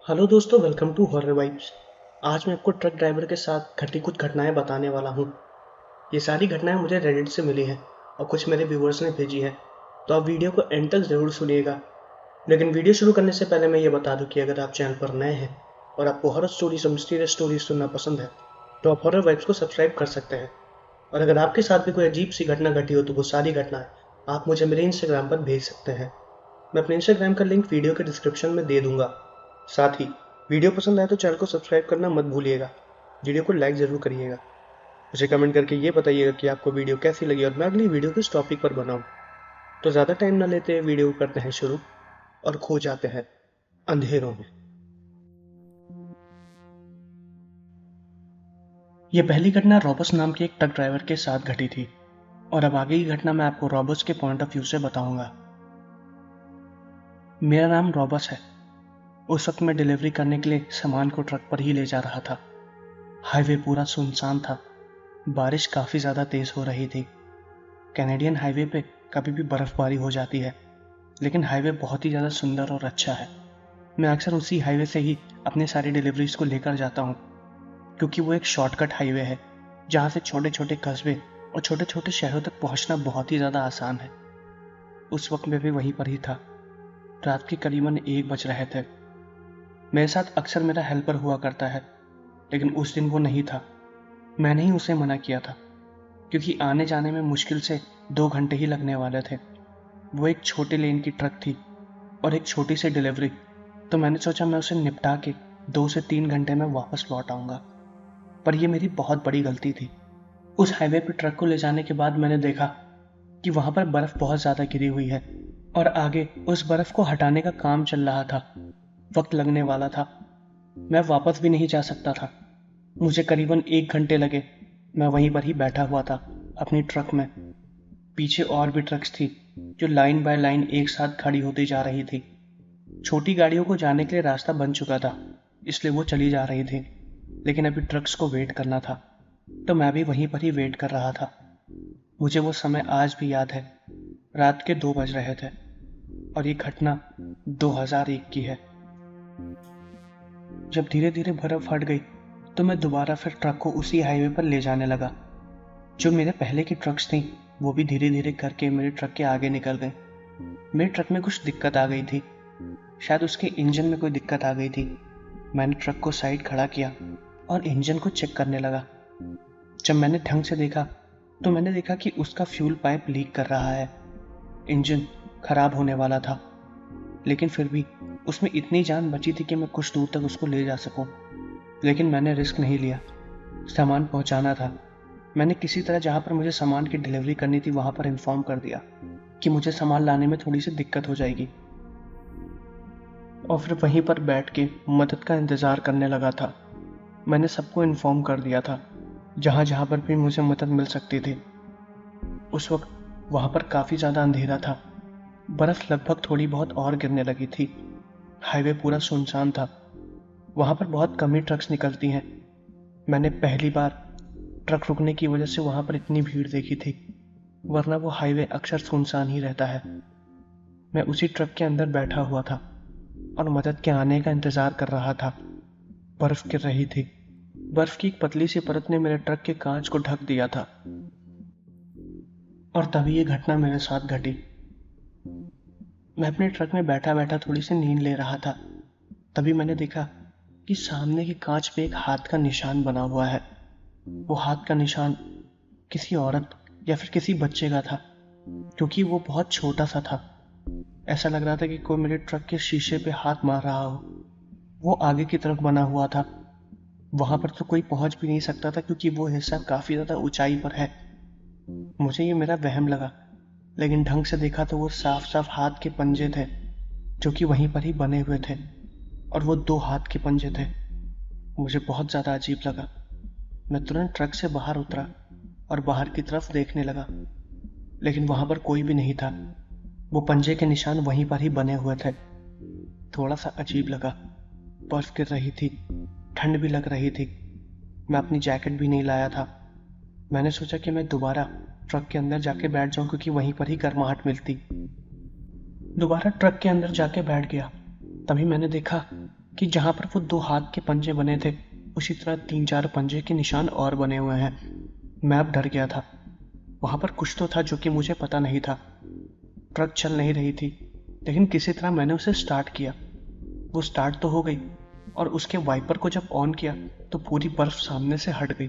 Hello दोस्तों, welcome to horror vibes. आज मैं आपको ट्रक ड्राइवर के साथ घटी कुछ घटनाएं बताने वाला हूँ। ये सारी घटनाएं मुझे रेडिट से मिली हैं और कुछ मेरे व्यूवर्स ने भेजी हैं, तो आप वीडियो को एंड तक ज़रूर सुनिएगा। लेकिन वीडियो शुरू करने से पहले मैं ये बता दूं कि अगर आप चैनल पर नए हैं और आपको हॉरर स्टोरीज और मिस्टीरियस स्टोरीज सुनना पसंद है, तो आप हॉरर वाइब्स को सब्सक्राइब कर सकते हैं। और अगर आपके साथ भी कोई अजीब सी घटना घटी हो तो वो सारी घटनाएं आप मुझे मेरे इंस्टाग्राम पर भेज सकते हैं। मैं अपने इंस्टाग्राम का लिंक वीडियो के डिस्क्रिप्शन में दे दूंगा। साथ ही वीडियो पसंद आए तो चैनल को सब्सक्राइब करना मत भूलिएगा। वीडियो को लाइक ज़रूर करिएगा। मुझे कमेंट करके ये बताइएगा कि आपको वीडियो कैसी लगी और मैं अगली वीडियो किस टॉपिक पर बनाऊं। तो ज़्यादा टाइम ना लेते हुए वीडियो को करते हैं शुरू और खो जाते हैं अंधेरों में। ये पहली घटना रॉबर्ट्स नाम के एक ट्रक ड्राइवर के साथ घटी थी और अब आगे की घटना मैं आपको रॉबर्ट्स के पॉइंट ऑफ व्यू से बताऊंगा। मेरा नाम रॉबर्ट्स है। उस वक्त मैं डिलीवरी करने के लिए सामान को ट्रक पर ही ले जा रहा था। हाईवे पूरा सुनसान था। बारिश काफ़ी ज़्यादा तेज़ हो रही थी। कैनेडियन हाईवे पे कभी भी बर्फ़बारी हो जाती है, लेकिन हाईवे बहुत ही ज़्यादा सुंदर और अच्छा है। मैं अक्सर उसी हाईवे से ही अपने सारी डिलीवरीज को लेकर जाता हूँ, क्योंकि वो एक शॉर्टकट हाईवे है जहाँ से छोटे छोटे कस्बे और छोटे छोटे शहरों तक पहुँचना बहुत ही ज़्यादा आसान है। उस वक्त मैं भी वहीं पर ही था। रात के करीबन 1 बज रहे थे। मेरे साथ अक्सर मेरा हेल्पर हुआ करता है, लेकिन उस दिन वो नहीं था। मैंने ही उसे मना किया था, क्योंकि आने जाने में मुश्किल से 2 घंटे ही लगने वाले थे। वो एक छोटे लेन की ट्रक थी और एक छोटी सी डिलीवरी, तो मैंने सोचा मैं उसे निपटा के 2 से 3 घंटे में वापस लौट आऊँगा। पर यह मेरी बहुत बड़ी गलती थी। उस हाईवे पर ट्रक को ले जाने के बाद मैंने देखा कि वहाँ पर बर्फ़ बहुत ज़्यादा गिरी हुई है और आगे उस बर्फ़ को हटाने का काम चल रहा था। वक्त लगने वाला था। मैं वापस भी नहीं जा सकता था। मुझे करीबन 1 घंटे लगे। मैं वहीं पर ही बैठा हुआ था अपनी ट्रक में। पीछे और भी ट्रक्स थी जो लाइन बाय लाइन एक साथ खड़ी होती जा रही थी। छोटी गाड़ियों को जाने के लिए रास्ता बन चुका था, इसलिए वो चली जा रही थी, लेकिन अभी ट्रक्स को वेट करना था, तो मैं भी वहीं पर ही वेट कर रहा था। मुझे वो समय आज भी याद है। रात के 2 बज रहे थे और ये घटना 2001 की है। जब धीरे धीरे बर्फ हट गई तो मैं दोबारा फिर ट्रक को उसी हाईवे पर ले जाने लगा। जो मेरे पहले की ट्रक्स थी वो भी धीरे धीरे करके मेरे ट्रक के आगे निकल गई। मेरे ट्रक में कुछ दिक्कत आ गई थी। शायद उसके इंजन में कोई दिक्कत आ गई थी। मैंने ट्रक को साइड खड़ा किया और इंजन को चेक करने लगा। जब मैंने ढंग से देखा तो मैंने देखा कि उसका फ्यूल पाइप लीक कर रहा है। इंजन खराब होने वाला था, लेकिन फिर भी उसमें इतनी जान बची थी कि मैं कुछ दूर तक उसको ले जा सकूं। लेकिन मैंने रिस्क नहीं लिया। सामान पहुंचाना था। मैंने किसी तरह जहां पर मुझे सामान की डिलीवरी करनी थी वहां पर इन्फॉर्म कर दिया कि मुझे सामान लाने में थोड़ी सी दिक्कत हो जाएगी, और फिर वहीं पर बैठ के मदद का इंतज़ार करने लगा था। मैंने सबको इन्फॉर्म कर दिया था जहां जहां पर भी मुझे मदद मिल सकती थी। उस वक्त वहां पर काफ़ी ज़्यादा अंधेरा था। बर्फ़ लगभग थोड़ी बहुत और गिरने लगी थी। हाईवे पूरा सुनसान था। वहां पर बहुत कम ही ट्रक्स निकलती हैं। मैंने पहली बार ट्रक रुकने की वजह से वहां पर इतनी भीड़ देखी थी, वरना वो हाईवे अक्सर सुनसान ही रहता है। मैं उसी ट्रक के अंदर बैठा हुआ था और मदद के आने का इंतज़ार कर रहा था। बर्फ़ गिर रही थी। बर्फ़ की एक पतली सी परत ने मेरे ट्रक के कांच को ढक दिया था। और तभी ये घटना मेरे साथ घटी। मैं अपने ट्रक में बैठा बैठा थोड़ी सी नींद ले रहा था। तभी मैंने देखा कि सामने के कांच पे एक हाथ का निशान बना हुआ है। वो हाथ का निशान किसी औरत या फिर किसी बच्चे का था, क्योंकि वो बहुत छोटा सा था। ऐसा लग रहा था कि कोई मेरे ट्रक के शीशे पे हाथ मार रहा हो। वो आगे की तरफ बना हुआ था। वहां पर तो कोई पहुंच भी नहीं सकता था, क्योंकि वो हिस्सा काफी ज्यादा ऊंचाई पर है। मुझे ये मेरा वहम लगा, लेकिन ढंग से देखा तो वो साफ साफ हाथ के पंजे थे, जो कि वहीं पर ही बने हुए थे, और वो 2 हाथ के पंजे थे। मुझे बहुत ज्यादा अजीब लगा। मैं तुरंत ट्रक से बाहर उतरा और बाहर की तरफ देखने लगा, लेकिन वहां पर कोई भी नहीं था। वो पंजे के निशान वहीं पर ही बने हुए थे। थोड़ा सा अजीब लगा। बर्फ गिर रही थी, ठंड भी लग रही थी। मैं अपनी जैकेट भी नहीं लाया था। मैंने सोचा कि मैं दोबारा ट्रक के अंदर जाके बैठ जाऊं, क्योंकि वहीं पर ही गर्माहट मिलती। दोबारा ट्रक के अंदर जाके बैठ गया। तभी मैंने देखा कि जहाँ पर वो दो हाथ के पंजे बने थे, उसी तरह 3-4 पंजे के निशान और बने हुए हैं। मैं अब डर गया था। वहाँ पर कुछ तो था जो कि मुझे पता नहीं था। ट्रक चल नहीं रही थी, लेकिन किसी तरह मैंने उसे स्टार्ट किया। वो स्टार्ट तो हो गई, और उसके वाइपर को जब ऑन किया तो पूरी बर्फ सामने से हट गई।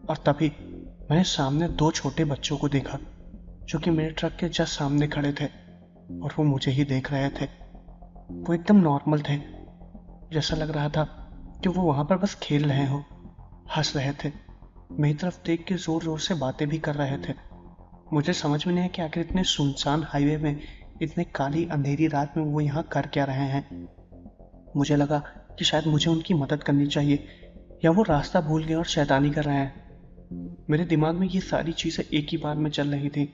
और तभी मैंने सामने दो छोटे बच्चों को देखा जो कि मेरे ट्रक के जस्ट सामने खड़े थे, और वो मुझे ही देख रहे थे। वो एकदम नॉर्मल थे, जैसा लग रहा था कि वो वहां पर बस खेल रहे हो, हंस रहे थे, मेरी तरफ देख के जोर जोर से बातें भी कर रहे थे। मुझे समझ में नहीं आया कि आखिर इतने सुनसान हाईवे में, इतने काली अंधेरी रात में वो यहाँ कर क्या रहे हैं। मुझे लगा कि शायद मुझे उनकी मदद करनी चाहिए, या वो रास्ता भूल गए और शैतानी कर रहे हैं। मेरे दिमाग में ये सारी चीजें एक ही बार में चल रही थी।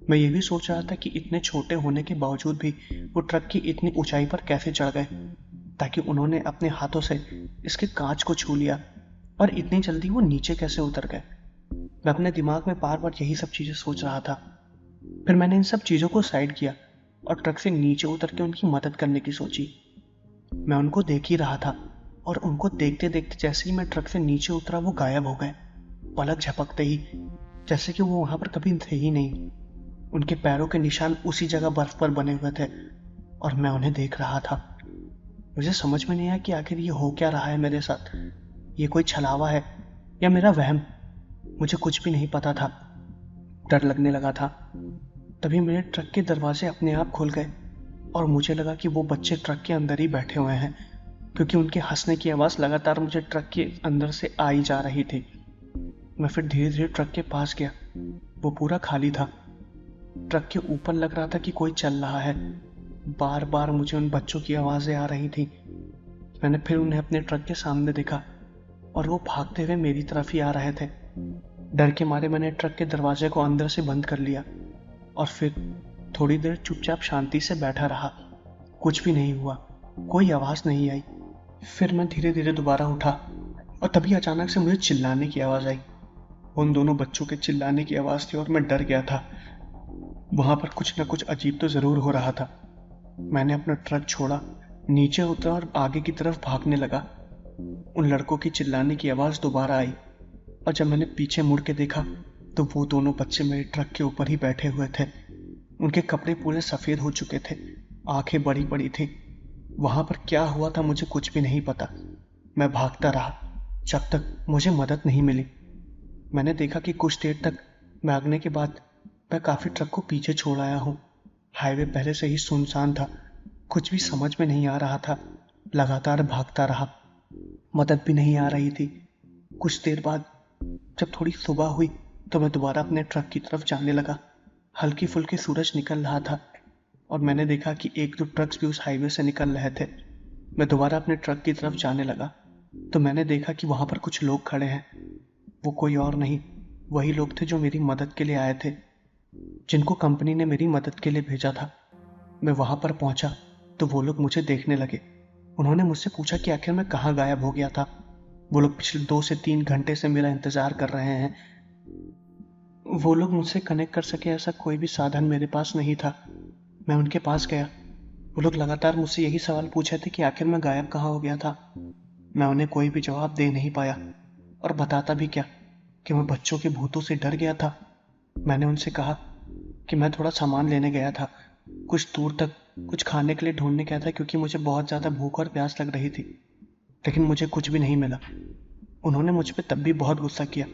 मैं ये भी सोच रहा था कि इतने छोटे होने के बावजूद भी वो ट्रक की इतनी ऊंचाई पर कैसे चढ़ गए, ताकि उन्होंने अपने हाथों से इसके कांच को छू लिया, और इतनी जल्दी वो नीचे कैसे उतर गए। मैं अपने दिमाग में बार बार यही सब चीजें सोच रहा था। फिर मैंने इन सब चीजों को साइड किया और ट्रक से नीचे उतर के उनकी मदद करने की सोची। मैं उनको देख ही रहा था, और उनको देखते देखते जैसे ही मैं ट्रक से नीचे उतरा वो गायब हो गए, पलक झपकते ही, जैसे कि वो वहां पर कभी थे ही नहीं। उनके पैरों के निशान उसी जगह बर्फ पर बने हुए थे, और मैं उन्हें देख रहा था। मुझे समझ में नहीं आया कि आखिर ये हो क्या रहा है मेरे साथ। ये कोई छलावा है या मेरा वहम? मुझे कुछ भी नहीं पता था। डर लगने लगा था। तभी मेरे ट्रक के दरवाजे अपने आप खुल गए, और मुझे लगा कि वो बच्चे ट्रक के अंदर ही बैठे हुए हैं, क्योंकि उनके हंसने की आवाज़ लगातार मुझे ट्रक के अंदर से आई जा रही थी। मैं फिर धीरे धीरे ट्रक के पास गया। वो पूरा खाली था। ट्रक के ऊपर लग रहा था कि कोई चल रहा है। बार बार मुझे उन बच्चों की आवाज़ें आ रही थी। मैंने फिर उन्हें अपने ट्रक के सामने देखा, और वो भागते हुए मेरी तरफ ही आ रहे थे। डर के मारे मैंने ट्रक के दरवाजे को अंदर से बंद कर लिया, और फिर थोड़ी देर चुपचाप शांति से बैठा रहा। कुछ भी नहीं हुआ, कोई आवाज़ नहीं आई। फिर मैं धीरे धीरे दोबारा उठा, और तभी अचानक से मुझे चिल्लाने की आवाज़ आई। उन दोनों बच्चों के चिल्लाने की आवाज़ थी, और मैं डर गया था। वहां पर कुछ न कुछ अजीब तो जरूर हो रहा था। मैंने अपना ट्रक छोड़ा, नीचे उतरा और आगे की तरफ भागने लगा। उन लड़कों की चिल्लाने की आवाज़ दोबारा आई, और जब मैंने पीछे मुड़ के देखा तो वो दोनों बच्चे मेरे ट्रक के ऊपर ही बैठे हुए थे। उनके कपड़े पूरे सफ़ेद हो चुके थे, आंखें बड़ी बड़ी थी। वहां पर क्या हुआ था मुझे कुछ भी नहीं पता। मैं भागता रहा जब तक मुझे मदद नहीं मिली। मैंने देखा कि कुछ देर तक भागने के बाद मैं काफ़ी ट्रक को पीछे छोड़ आया हूँ। हाईवे पहले से ही सुनसान था, कुछ भी समझ में नहीं आ रहा था। लगातार भागता रहा, मदद भी नहीं आ रही थी। कुछ देर बाद जब थोड़ी सुबह हुई तो मैं दोबारा अपने ट्रक की तरफ जाने लगा। हल्की फुल्की सूरज निकल रहा था, और मैंने देखा कि एक दो ट्रक्स भी उस हाईवे से निकल रहे थे। मैं दोबारा अपने ट्रक की तरफ जाने लगा तो मैंने देखा कि वहां पर कुछ लोग खड़े हैं। वो कोई और नहीं, वही लोग थे जो मेरी मदद के लिए आए थे, जिनको कंपनी ने मेरी मदद के लिए भेजा था। मैं वहां पर पहुंचा तो वो लोग मुझे देखने लगे। उन्होंने मुझसे पूछा कि आखिर मैं कहाँ गायब हो गया था। वो लोग पिछले 2 से 3 घंटे से मेरा इंतजार कर रहे हैं। वो लोग मुझसे कनेक्ट कर सके ऐसा कोई भी साधन मेरे पास नहीं था। मैं उनके पास गया। वो लोग लगातार मुझसे यही सवाल पूछे थे कि आखिर मैं गायब कहाँ हो गया था। मैं उन्हें कोई भी जवाब दे नहीं पाया, और बताता भी क्या कि मैं बच्चों के भूतों से डर गया था। मैंने उनसे कहा कि मैं थोड़ा सामान लेने गया था, कुछ दूर तक कुछ खाने के लिए ढूंढने गया था, क्योंकि मुझे बहुत ज़्यादा भूख और प्यास लग रही थी, लेकिन मुझे कुछ भी नहीं मिला। उन्होंने मुझ पर तब भी बहुत गुस्सा किया,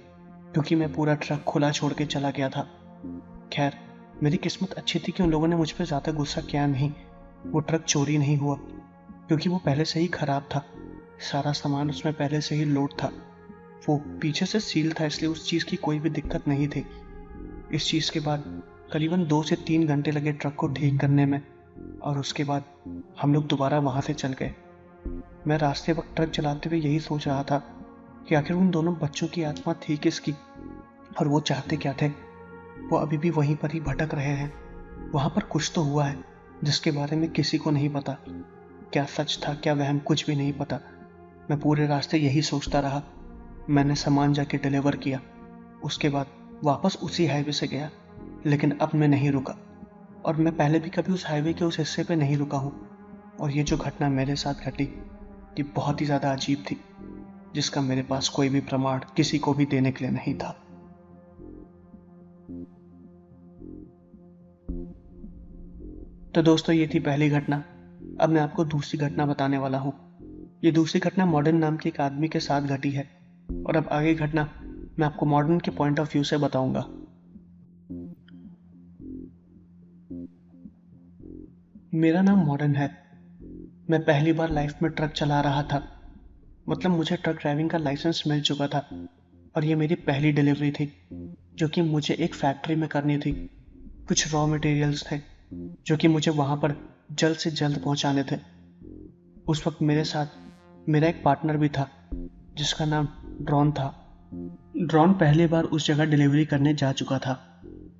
क्योंकि मैं पूरा ट्रक खुला छोड़ के चला गया था। खैर, मेरी किस्मत अच्छी थी कि उन लोगों ने मुझ पर ज़्यादा गुस्सा किया नहीं। वो ट्रक चोरी नहीं हुआ, क्योंकि वो पहले से ही खराब था। सारा सामान उसमें पहले से ही लोड था। वो पीछे से सील था, इसलिए उस चीज़ की कोई भी दिक्कत नहीं थी। इस चीज़ के बाद करीबन 2 से 3 घंटे लगे ट्रक को ठीक करने में, और उसके बाद हम लोग दोबारा वहाँ से चल गए। मैं रास्ते वक्त ट्रक चलाते हुए यही सोच रहा था कि आखिर उन दोनों बच्चों की आत्मा थी किसकी, और वो चाहते क्या थे। वो अभी भी वहीं पर ही भटक रहे हैं। वहाँ पर कुछ तो हुआ है जिसके बारे में किसी को नहीं पता। क्या सच था, क्या वहम, कुछ भी नहीं पता। मैं पूरे रास्ते यही सोचता रहा। मैंने सामान जाके डिलीवर किया, उसके बाद वापस उसी हाईवे से गया, लेकिन अब मैं नहीं रुका। और मैं पहले भी कभी उस हाईवे के उस हिस्से पे नहीं रुका हूँ। और ये जो घटना मेरे साथ घटी, कि बहुत ही ज़्यादा अजीब थी, जिसका मेरे पास कोई भी प्रमाण किसी को भी देने के लिए नहीं था। तो दोस्तों, ये थी पहली घटना। अब मैं आपको दूसरी घटना बताने वाला हूँ। ये दूसरी घटना मॉडर्न नाम के एक आदमी के साथ घटी है, और अब आगे घटना मैं आपको मॉडर्न के पॉइंट ऑफ व्यू से बताऊंगा। मेरा नाम मॉडर्न है। मैं पहली बार लाइफ में ट्रक चला रहा था। मतलब मुझे ट्रक ड्राइविंग का लाइसेंस मिल चुका था, और ये मेरी पहली डिलीवरी थी, जो कि मुझे एक फैक्ट्री में करनी थी। कुछ रॉ मटेरियल्स थे जो कि मुझे वहां पर जल्द से जल्द पहुंचाने थे। उस वक्त मेरे साथ मेरा एक पार्टनर भी था, जिसका नाम ड्रॉन था। ड्रॉन पहली बार उस जगह डिलीवरी करने जा चुका था,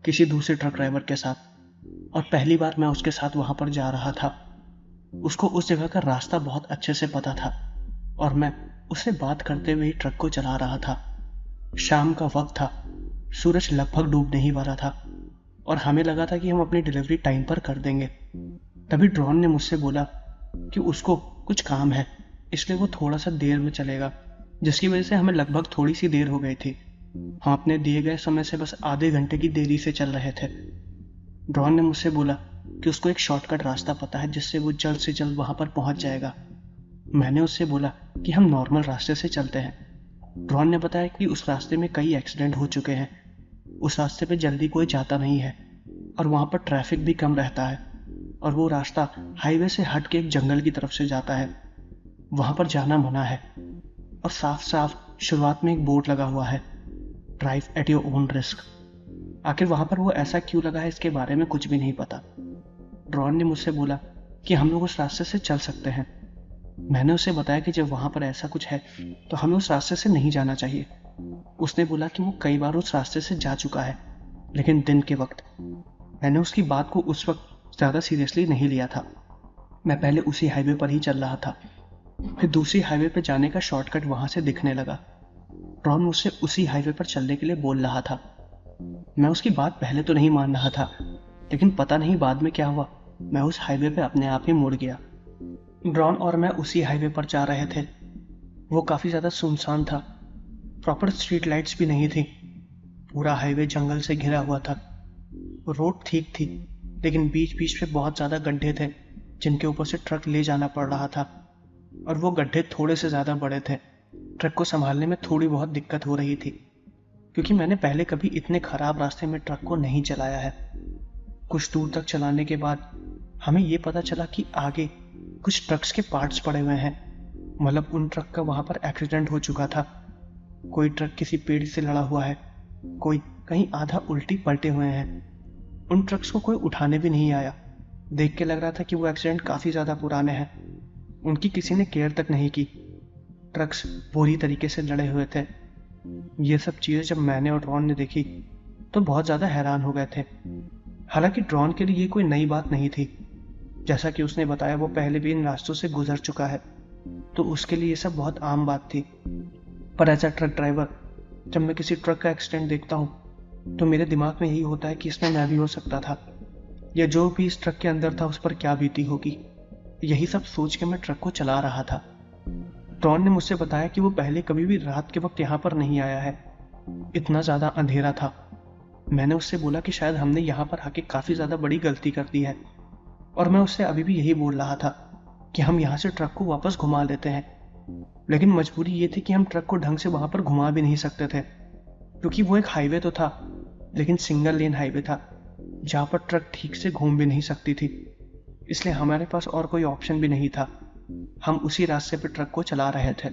किसी दूसरे ट्रक ड्राइवर के साथ, और पहली बार मैं उसके साथ वहां पर जा रहा था। उसको उस जगह का रास्ता बहुत अच्छे से पता था, और मैं उससे बात करते हुए ही ट्रक को चला रहा था। शाम का वक्त था, सूरज लगभग डूबने ही वाला था, और हमें लगा था कि हम अपनी डिलीवरी टाइम पर कर देंगे। तभी ड्रॉन ने मुझसे बोला कि उसको कुछ काम है, इसलिए वो थोड़ा सा देर में चलेगा, जिसकी वजह से हमें लगभग थोड़ी सी देर हो गई थी। हम अपने दिए गए समय से बस आधे घंटे की देरी से चल रहे थे। ड्रॉन ने मुझसे बोला कि उसको एक शॉर्टकट रास्ता पता है, जिससे वो जल्द से जल्द वहां पर पहुंच जाएगा। मैंने उससे बोला कि हम नॉर्मल रास्ते से चलते हैं। ड्रॉन ने बताया कि उस रास्ते में कई एक्सीडेंट हो चुके हैं, उस रास्ते पे जल्दी कोई जाता नहीं है, और वहां पर ट्रैफिक भी कम रहता है, और वो रास्ता हाईवे से हट के एक जंगल की तरफ से जाता है। वहां पर जाना मना है, और साफ साफ शुरुआत में एक बोर्ड लगा हुआ है, drive at your own risk. आखिर वहां पर वो ऐसा क्यों लगा है, इसके बारे में कुछ भी नहीं पता। ड्रॉन ने मुझसे बोला कि हम लोग उस रास्ते से चल सकते हैं। मैंने उसे बताया कि जब वहां पर ऐसा कुछ है तो हमें उस रास्ते से नहीं जाना चाहिए। उसने बोला कि वो कई बार उस रास्ते से जा चुका है, लेकिन दिन के वक्त। मैंने उसकी बात को उस वक्त ज्यादा सीरियसली नहीं लिया था। मैं पहले उसी हाईवे पर ही चल रहा था, फिर दूसरी हाईवे पर जाने का शॉर्टकट वहां से दिखने लगा। ड्रॉन मुझसे उसी हाईवे पर चलने के लिए बोल रहा था। मैं उसकी बात पहले तो नहीं मान रहा था, लेकिन पता नहीं बाद में क्या हुआ, मैं उस हाईवे पे अपने आप ही मुड़ गया। ड्रॉन और मैं उसी हाईवे पर जा रहे थे। वो काफी ज्यादा सुनसान था, प्रॉपर स्ट्रीट लाइट्स भी नहीं थी। पूरा हाईवे जंगल से घिरा हुआ था। रोड ठीक थी, लेकिन बीच बीच में बहुत ज्यादा गड्ढे थे, जिनके ऊपर से ट्रक ले जाना पड़ रहा था, और वो गड्ढे थोड़े से ज्यादा बड़े थे। ट्रक को संभालने में थोड़ी बहुत दिक्कत हो रही थी, क्योंकि मैंने पहले कभी इतने खराब रास्ते में ट्रक को नहीं चलाया है। कुछ दूर तक चलाने के बाद हमें ये पता चला कि आगे कुछ ट्रक्स के पार्ट्स पड़े हुए हैं। मतलब उन ट्रक का वहां पर एक्सीडेंट हो चुका था। कोई ट्रक किसी पेड़ से लड़ा हुआ है, कोई कहीं आधा उल्टी पलटे हुए हैं। उन ट्रक्स को कोई उठाने भी नहीं आया। देख के लग रहा था कि वो एक्सीडेंट काफी ज्यादा पुराने हैं, उनकी किसी ने केयर तक नहीं की। ट्रक्स बुरी तरीके से लड़े हुए थे। ये सब चीजें जब मैंने और ड्रॉन ने देखी तो बहुत ज्यादा हैरान हो गए थे। हालांकि ड्रॉन के लिए ये कोई नई बात नहीं थी। जैसा कि उसने बताया, वो पहले भी इन रास्तों से गुजर चुका है, तो उसके लिए ये सब बहुत आम बात थी। पर एज अ ट्रक ड्राइवर, जब मैं किसी ट्रक का एक्सीडेंट देखता हूँ तो मेरे दिमाग में यही होता है कि इसमें मैं भी हो सकता था, या जो भी इस ट्रक के अंदर था उस पर क्या बीती होगी। यही सब सोच के मैं ट्रक को चला रहा था। ड्रॉन ने मुझसे बताया कि वो पहले कभी भी रात के वक्त यहाँ पर नहीं आया है, इतना ज्यादा अंधेरा था। मैंने उससे बोला कि शायद हमने यहाँ पर आके काफी ज्यादा बड़ी गलती कर दी है, और मैं उससे अभी भी यही बोल रहा था कि हम यहाँ से ट्रक को वापस घुमा लेते हैं। लेकिन मजबूरी ये थी कि हम ट्रक को ढंग से वहां पर घुमा भी नहीं सकते थे, क्योंकि वो एक हाईवे तो था, लेकिन सिंगल लेन हाईवे था, जहां पर ट्रक ठीक से घूम भी नहीं सकती थी। इसलिए हमारे पास और कोई ऑप्शन भी नहीं था। हम उसी रास्ते पर ट्रक को चला रहे थे।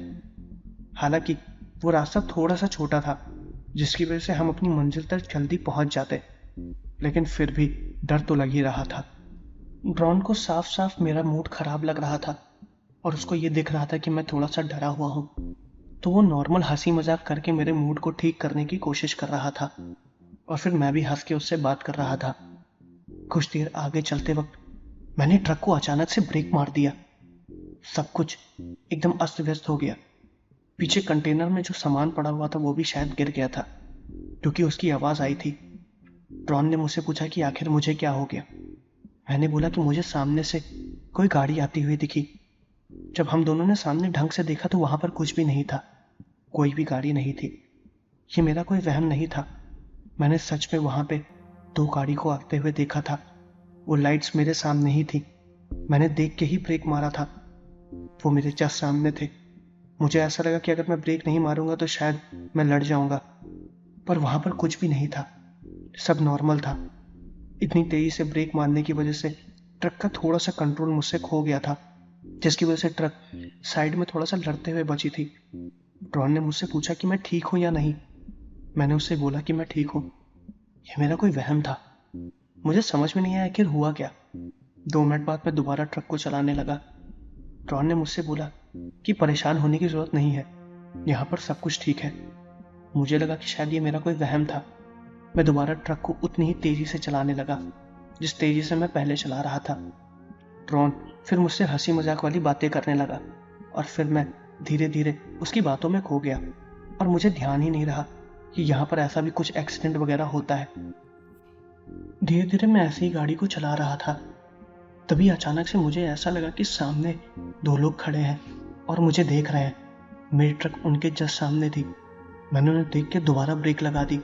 हालांकि वो रास्ता थोड़ा सा छोटा था, जिसकी वजह से हम अपनी मंजिल तक जल्दी पहुंच जाते, लेकिन फिर भी डर तो लग ही रहा था। ड्रॉन को साफ साफ मेरा मूड खराब लग रहा था, और उसको ये दिख रहा था कि मैं थोड़ा सा डरा हुआ हूँ, तो वो नॉर्मल हंसी मजाक करके मेरे मूड को ठीक करने की कोशिश कर रहा था, और फिर मैं भी हंस के उससे बात कर रहा था। कुछ देर आगे चलते वक्त मैंने ट्रक को अचानक से ब्रेक मार दिया। सब कुछ एकदम अस्त व्यस्त हो गया। पीछे कंटेनर में जो सामान पड़ा हुआ था वो भी शायद गिर गया था, क्योंकि उसकी आवाज आई थी। ड्रॉन ने मुझसे पूछा कि आखिर मुझे क्या हो गया। मैंने बोला कि मुझे सामने से कोई गाड़ी आती हुई दिखी, जब हम दोनों ने सामने ढंग से देखा तो वहां पर कुछ भी नहीं था, कोई भी गाड़ी नहीं थी। ये मेरा कोई वहम नहीं था। मैंने सच में वहां पे 2 गाड़ी को आते हुए देखा था। वो लाइट्स मेरे सामने ही थी। मैंने देख के ही ब्रेक मारा था। वो मेरे जस्ट सामने थे। मुझे ऐसा लगा कि अगर मैं ब्रेक नहीं मारूंगा तो शायद मैं लड़ जाऊंगा, पर वहां पर कुछ भी नहीं था। सब नॉर्मल था। इतनी तेजी से ब्रेक मारने की वजह से ट्रक का थोड़ा सा कंट्रोल मुझसे खो गया था, जिसकी वजह से ट्रक साइड में थोड़ा सा लड़ते हुए बची थी। ड्रॉन ने मुझसे पूछा कि मैं ठीक हूं या नहीं। मैंने उससे बोला कि मैं ठीक हूं। यह मेरा कोई वहम था। मुझे समझ में नहीं आया आखिर हुआ क्या। 2 मिनट बाद मैं दोबारा ट्रक को चलाने लगा। ड्रॉन ने मुझसे बोला कि परेशान होने की जरूरत नहीं है, यहाँ पर सब कुछ ठीक है। मुझे लगा कि शायद ये मेरा कोई वहम था। मैं दोबारा ट्रक को उतनी ही तेजी से चलाने लगा जिस तेजी से मैं पहले चला रहा था। ड्रॉन फिर मुझसे हंसी मजाक वाली बातें करने लगा और फिर मैं धीरे धीरे उसकी बातों में खो गया और मुझे ध्यान ही नहीं रहा कि यहाँ पर ऐसा भी कुछ एक्सीडेंट वगैरह होता है। धीरे धीरे मैं ऐसे ही गाड़ी को चला रहा था। तभी अचानक से मुझे ऐसा लगा कि सामने 2 लोग खड़े हैं और मुझे देख रहे हैं। मेरी ट्रक उनके जस्ट सामने थी। मैंने उन्हें देख के दोबारा ब्रेक लगा दी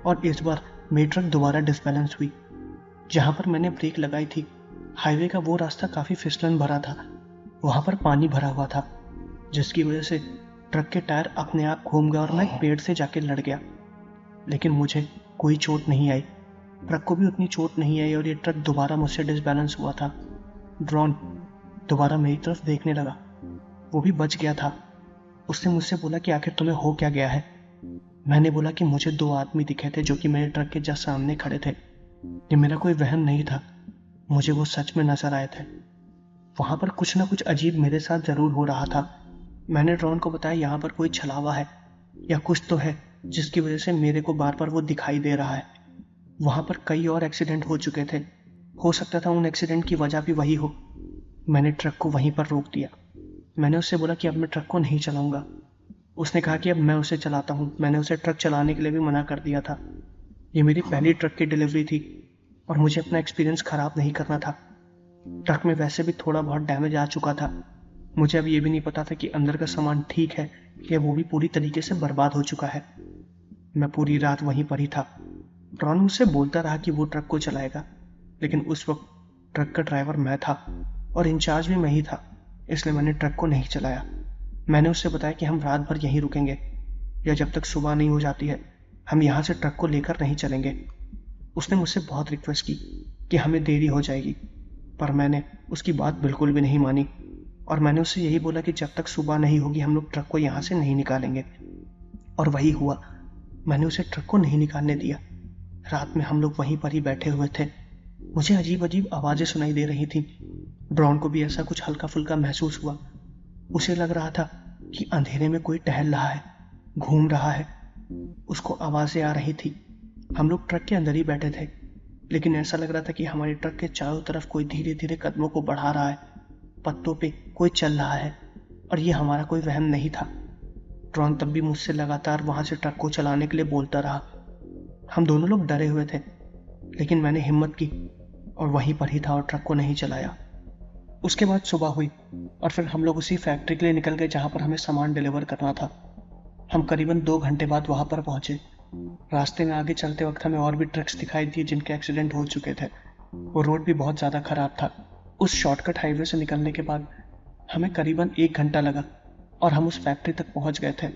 और इस बार मेरी ट्रक दोबारा डिसबैलेंस हुई। जहां पर मैंने ब्रेक लगाई थी, हाईवे का वो रास्ता काफी फिसलन भरा था। वहां पर पानी भरा हुआ था, जिसकी वजह से ट्रक के टायर अपने आप घूम गए और मैं एक पेड़ से जाके लड़ गया। लेकिन मुझे कोई चोट नहीं आई। ट्रक को भी उतनी चोट नहीं आई और ये ट्रक दोबारा मुझसे डिसबैलेंस हुआ था। ड्रॉन दोबारा मेरी तरफ देखने लगा। वो भी बच गया था। उसने मुझसे बोला कि आखिर तुम्हें हो क्या गया है। मैंने बोला कि मुझे 2 आदमी दिखे थे जो कि मेरे ट्रक के जस्ट सामने खड़े थे। ये मेरा कोई वहम नहीं था, मुझे वो सच में नजर आए थे। वहां पर कुछ ना कुछ अजीब मेरे साथ जरूर हो रहा था। मैंने ड्रॉन को बताया यहाँ पर कोई छलावा है या कुछ तो है जिसकी वजह से मेरे को बार बार वो दिखाई दे रहा है। वहां पर कई और एक्सीडेंट हो चुके थे, हो सकता था उन एक्सीडेंट की वजह भी वही हो। मैंने ट्रक को वहीं पर रोक दिया। मैंने उससे बोला कि अब मैं ट्रक को नहीं चलाऊंगा। उसने कहा कि अब मैं उसे चलाता हूँ। मैंने उसे ट्रक चलाने के लिए भी मना कर दिया था। ये मेरी पहली ट्रक की डिलीवरी थी और मुझे अपना एक्सपीरियंस खराब नहीं करना था। ट्रक में वैसे भी थोड़ा बहुत डैमेज आ चुका था। मुझे अब ये भी नहीं पता था कि अंदर का सामान ठीक है या वो भी पूरी तरीके से बर्बाद हो चुका है। मैं पूरी रात वहीं पर ही था। ड्रॉन मुझसे बोलता रहा कि वो ट्रक को चलाएगा, लेकिन उस वक्त ट्रक का ड्राइवर मैं था और इंचार्ज भी मैं ही था, इसलिए मैंने ट्रक को नहीं चलाया। मैंने उससे बताया कि हम रात भर यहीं रुकेंगे या जब तक सुबह नहीं हो जाती है हम यहाँ से ट्रक को लेकर नहीं चलेंगे। उसने मुझसे बहुत रिक्वेस्ट की कि हमें देरी हो जाएगी, पर मैंने उसकी बात बिल्कुल भी नहीं मानी और मैंने उससे यही बोला कि जब तक सुबह नहीं होगी हम लोग ट्रक को यहाँ से नहीं निकालेंगे। और वही हुआ, मैंने उसे ट्रक को नहीं निकालने दिया। रात में हम लोग वहीं पर ही बैठे हुए थे। मुझे अजीब अजीब आवाजें सुनाई दे रही थी। ड्रॉन को भी ऐसा कुछ हल्का फुल्का महसूस हुआ। उसे लग रहा था कि अंधेरे में कोई टहल रहा है, घूम रहा है। उसको आवाजें आ रही थी। हम लोग ट्रक के अंदर ही बैठे थे, लेकिन ऐसा लग रहा था कि हमारी ट्रक के चारों तरफ कोई धीरे धीरे कदमों को बढ़ा रहा है। पत्तों पे कोई चल रहा है और ये हमारा कोई वहम नहीं था। ड्रॉन तब भी मुझसे लगातार वहां से ट्रक को चलाने के लिए बोलता रहा। हम दोनों लोग डरे हुए थे, लेकिन मैंने हिम्मत की और वहीं पर ही था और ट्रक को नहीं चलाया। उसके बाद सुबह हुई और फिर हम लोग उसी फैक्ट्री के लिए निकल गए जहां पर हमें सामान डिलीवर करना था। हम करीबन 2 घंटे बाद वहां पर पहुंचे। रास्ते में आगे चलते वक्त हमें और भी ट्रक्स दिखाई दिए जिनके एक्सीडेंट हो चुके थे। वो रोड भी बहुत ज़्यादा खराब था। उस शॉर्टकट हाईवे से निकलने के बाद हमें करीबन 1 घंटा लगा और हम उस फैक्ट्री तक पहुंच गए थे।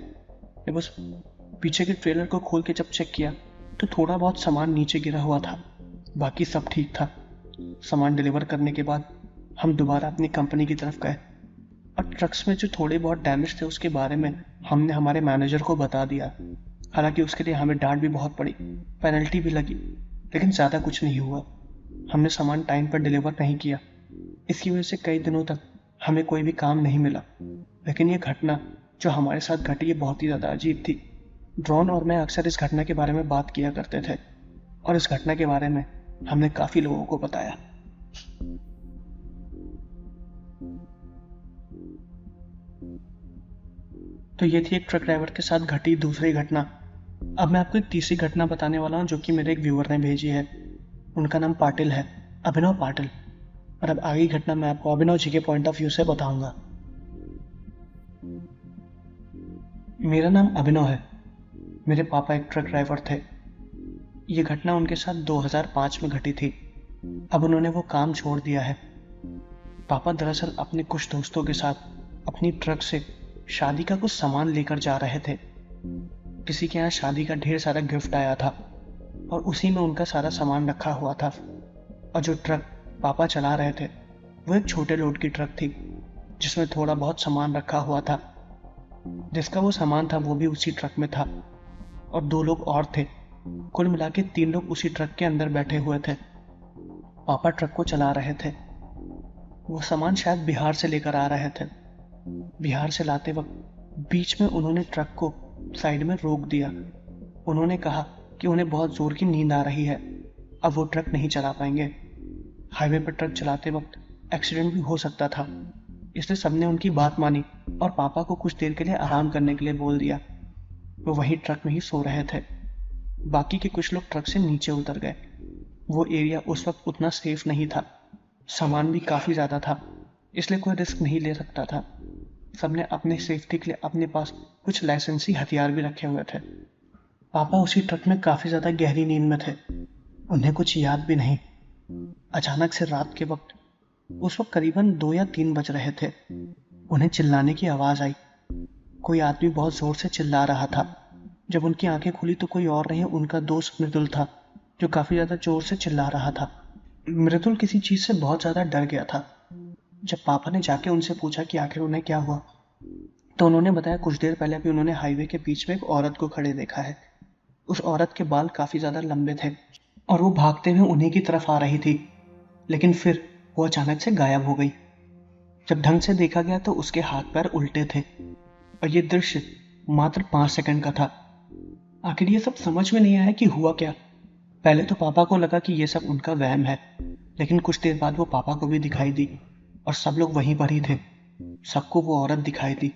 जब उस पीछे के ट्रेलर को खोल के जब चेक किया तो थोड़ा बहुत सामान नीचे गिरा हुआ था, बाकी सब ठीक था। सामान डिलीवर करने के बाद हम दोबारा अपनी कंपनी की तरफ गए और ट्रक्स में जो थोड़े बहुत डैमेज थे उसके बारे में हमने हमारे मैनेजर को बता दिया। हालांकि उसके लिए हमें डांट भी बहुत पड़ी, पेनल्टी भी लगी, लेकिन ज़्यादा कुछ नहीं हुआ। हमने सामान टाइम पर डिलीवर नहीं किया, इसकी वजह से कई दिनों तक हमें कोई भी काम नहीं मिला। लेकिन ये घटना जो हमारे साथ घटी ये बहुत ही ज़्यादा अजीब थी। ड्रॉन और मैं अक्सर इस घटना के बारे में बात किया करते थे और इस घटना के बारे में हमने काफ़ी लोगों को बताया। तो ये थी एक ट्रक ड्राइवर के साथ घटी दूसरी घटना। अब मैं आपको एक तीसरी घटना बताने वाला हूँ जो कि मेरे एक व्यूअर ने भेजी है। उनका नाम पाटिल है, अभिनव पाटिल। और अब आगे घटना मैं आपको अभिनव जी के पॉइंट ऑफ व्यू से बताऊंगा। मेरा नाम अभिनव है। मेरे पापा एक ट्रक ड्राइवर थे। ये घटना उनके साथ 2005 में घटी थी। अब उन्होंने वो काम छोड़ दिया है। पापा दरअसल अपने कुछ दोस्तों के साथ अपनी ट्रक से शादी का कुछ सामान लेकर जा रहे थे। किसी के यहाँ शादी का ढेर सारा गिफ्ट आया था और उसी में उनका सारा सामान रखा हुआ था। और जो ट्रक पापा चला रहे थे वो एक छोटे लोड की ट्रक थी जिसमें थोड़ा बहुत सामान रखा हुआ था। जिसका वो सामान था वो भी उसी ट्रक में था और 2 लोग और थे। कुल मिला के 3 लोग उसी ट्रक के अंदर बैठे हुए थे। पापा ट्रक को चला रहे थे। वो सामान शायद बिहार से लेकर आ रहे थे। बिहार से लाते वक्त बीच में उन्होंने ट्रक को साइड में रोक दिया। उन्होंने कहा कि उन्हें बहुत जोर की नींद आ रही है, अब वो ट्रक नहीं चला पाएंगे। हाईवे पर ट्रक चलाते वक्त एक्सीडेंट भी हो सकता था, इसलिए सबने उनकी बात मानी और पापा को कुछ देर के लिए आराम करने के लिए बोल दिया। वो वहीं ट्रक में ही सो रहे थे। बाकी के कुछ लोग ट्रक से नीचे उतर गए। वो एरिया उस वक्त उतना सेफ नहीं था। सामान भी काफ़ी ज़्यादा था, इसलिए कोई रिस्क नहीं ले सकता था। सबने अपने सेफ्टी के लिए अपने पास कुछ लाइसेंसी हथियार भी रखे हुए थे। पापा उसी ट्रक में काफ़ी ज़्यादा गहरी नींद में थे। उन्हें कुछ याद भी नहीं। अचानक से रात के वक्त, उस वक्त करीबन 2 या 3 बज रहे थे, उन्हें चिल्लाने की आवाज़ आई। कोई आदमी बहुत ज़ोर से चिल्ला रहा था। जब उनकी आंखें खुली तो कोई और नहीं, उनका दोस्त मृदुल था जो काफ़ी ज़्यादा ज़ोर से चिल्ला रहा था। मृदुल किसी चीज़ से बहुत ज़्यादा डर गया था। जब पापा ने जाके उनसे पूछा कि आखिर उन्हें क्या हुआ, तो उन्होंने बताया कुछ देर पहले भी उन्होंने हाईवे के बीच में एक औरत को खड़े देखा है। उस औरत के बाल काफ़ी ज़्यादा लंबे थे और वो भागते हुए उन्हीं की तरफ आ रही थी, लेकिन फिर वो अचानक से गायब हो गई। जब ढंग से देखा गया तो उसके हाथ पैर उल्टे थे और ये दृश्य मात्र 5 सेकंड का था। आखिर ये सब समझ में नहीं आया कि हुआ क्या। पहले तो पापा को लगा कि ये सब उनका वहम है, लेकिन कुछ देर बाद वो पापा को भी दिखाई दी और सब लोग वहीं पर ही थे। सबको वो औरत दिखाई दी,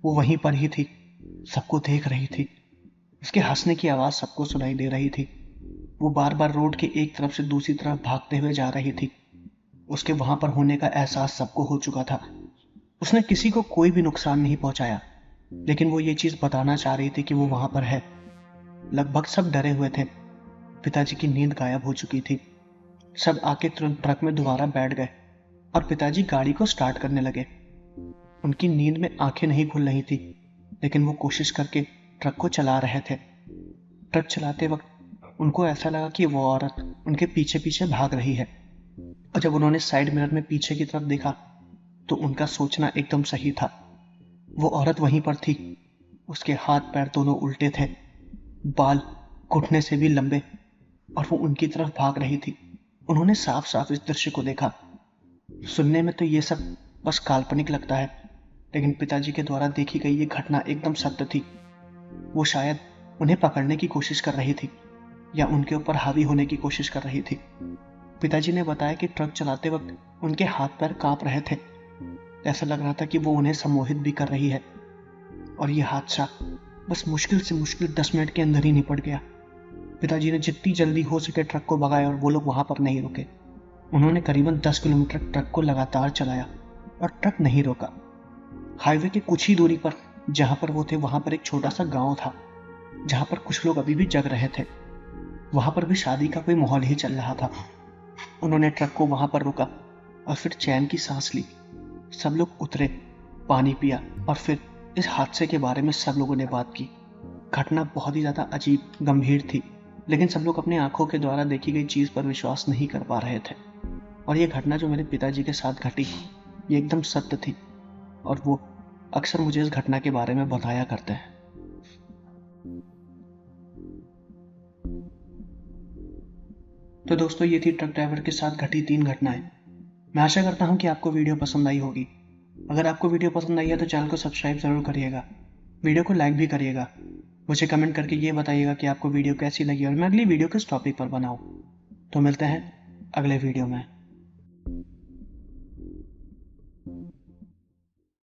वो वहीं पर ही थी, सबको देख रही थी। उसके हंसने की आवाज़ सबको सुनाई दे रही थी। वो बार बार रोड के एक तरफ से दूसरी तरफ भागते हुए जा रही थी। उसके वहां पर होने का एहसास सबको हो चुका था। उसने किसी को कोई भी नुकसान नहीं पहुंचाया, लेकिन वो ये चीज़ बताना चाह रही थी कि वो वहां पर है। लगभग सब डरे हुए थे। पिताजी की नींद गायब हो चुकी थी। सब आके तुरंत ट्रक में दोबारा बैठ गए और पिताजी गाड़ी को स्टार्ट करने लगे। उनकी नींद में आंखें नहीं खुल रही थी, लेकिन वो कोशिश करके ट्रक को चला रहे थे। ट्रक चलाते वक्त उनको ऐसा लगा कि वो औरत उनके पीछे पीछे भाग रही है, और जब उन्होंने साइड मिरर में पीछे की तरफ देखा तो उनका सोचना एकदम सही था। वो औरत वहीं पर थी। उसके हाथ पैर दोनों उल्टे थे, बाल घुटने से भी लंबे, और वो उनकी तरफ भाग रही थी। उन्होंने साफ साफ इस दृश्य को देखा। सुनने में तो ये सब बस काल्पनिक लगता है, लेकिन पिताजी के द्वारा देखी गई ये घटना एकदम सत्य थी। वो शायद उन्हें पकड़ने की कोशिश कर रही थी या उनके ऊपर हावी होने की कोशिश कर रही थी। पिताजी ने बताया कि ट्रक चलाते वक्त उनके हाथ पैर कांप रहे थे। ऐसा लग रहा था कि वो उन्हें सम्मोहित भी कर रही है, और ये हादसा बस मुश्किल से मुश्किल 10 मिनट के अंदर ही निपट गया। पिताजी ने जितनी जल्दी हो सके ट्रक को भगाया और वो लोग वहां पर नहीं रुके। उन्होंने करीबन 10 किलोमीटर ट्रक को लगातार चलाया और ट्रक नहीं रोका। हाईवे के कुछ ही दूरी पर जहां पर वो थे वहां पर एक छोटा सा गांव था, जहां पर कुछ लोग अभी भी जग रहे थे। वहां पर भी शादी का कोई माहौल ही चल रहा था। उन्होंने ट्रक को वहां पर रोका और फिर चैन की सांस ली। सब लोग उतरे, पानी पिया और फिर इस हादसे के बारे में सब लोगों ने बात की। घटना बहुत ही ज्यादा अजीब गंभीर थी, लेकिन सब लोग अपनी आंखों के द्वारा देखी गई चीज पर विश्वास नहीं कर पा रहे थे। और ये घटना जो मेरे पिताजी के साथ घटी, ये एकदम सत्य थी, और वो अक्सर मुझे इस घटना के बारे में बताया करते हैं। तो दोस्तों, ये थी ट्रक ड्राइवर के साथ घटी 3 घटनाएं। मैं आशा करता हूं कि आपको वीडियो पसंद आई होगी। अगर आपको वीडियो पसंद आई है तो चैनल को सब्सक्राइब जरूर करिएगा, वीडियो को लाइक भी करिएगा। मुझे कमेंट करके ये बताइएगा कि आपको वीडियो कैसी लगी और मैं अगली वीडियो किस टॉपिक पर बनाऊं। तो मिलते हैं अगले वीडियो में।